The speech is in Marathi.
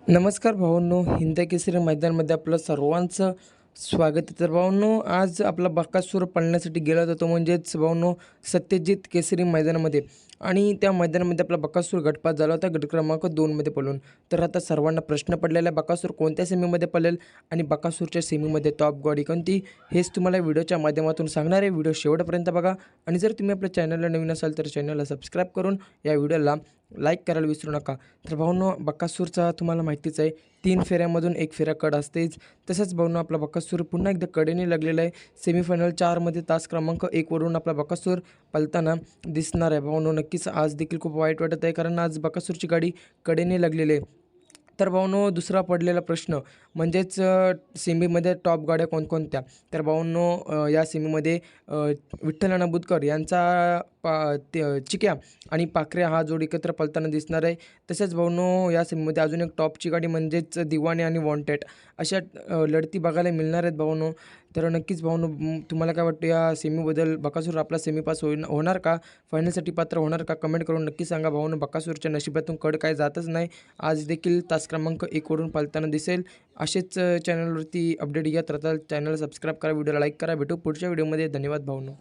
नमस्कार भावांनो, हिंद केसरी मैदानमध्ये आपलं सर्वांचं स्वागत आहे. तर भावांनो, आज आपला बकासूर पळण्यासाठी गेला होता, तो म्हणजेच भावांनो सत्यजित केसरी मैदानामध्ये. आणि त्या मैदानामध्ये आपला बकासूर गटपास झाला होता, गट क्रमांक 2मध्ये पळून. तर आता सर्वांना प्रश्न पडलेला आहे, बकासूर कोणत्या सेमीमध्ये पळेल आणि बकासूरच्या सेमीमध्ये टॉप गाडी कोणती, हेच तुम्हाला व्हिडिओच्या माध्यमातून सांगणार आहे. व्हिडिओ शेवटपर्यंत बघा. आणि जर तुम्ही आपल्या चॅनलला नवीन असाल तर चॅनलला सबस्क्राईब करून या व्हिडिओला लाईक करायला विसरू नका. तर भावांनो, बकासूरचा तुम्हाला माहितीच आहे, 3 फेऱ्यामधून 1 फेरा कड असतेच. तसंच भावांनो, आपला बकासूर पुन्हा एकदा कडेने लागलेला आहे. सेमीफायनल 4मध्ये तास क्रमांक 1 वरून आपला बकासूर पळताना दिसणार आहे. भावांनो, नक्कीच आज देखील खूप वाईट वाटत आहे, कारण आज बकासूरची गाडी कडेने लागलेली आहे. तर भावांनो, दुसरा पडलेला प्रश्न म्हणजेच सेमीमध्ये टॉप गाड्या कोणकोणत्या. तर भावांनो, या सेमीमध्ये विठ्ठल अण्णा बुचकर यांचा चिक्या आणि पाखऱ्या हा जोड एकत्र पळताना दिसणार आहे. तसेच भावांनो, या सेमीमध्ये अजून एक टॉपची गाडी म्हणजेच दिवाने आणि वॉन्टेड अशा लढती बघायला मिळणार आहेत भावांनो. तर नक्कीच भावांनो, तुम्हाला काय वाटतं या सेमीबद्दल? बकासूर आपला सेमी पास होणार का? फायनलसाठी पात्र होणार का? कमेंट करून नक्की सांगा भावांनो. बकासूरच्या नशिबातून कड काय जातच नाही. आज देखील तास क्रमांक 1 वरून पळताना दिसेल. असेच चॅनलवरती अपडेट घेत राहतात. चॅनल सबस्क्राईब करा, व्हिडिओला लाईक करा. भेटू पुढच्या व्हिडिओमध्ये. धन्यवाद भावांनो.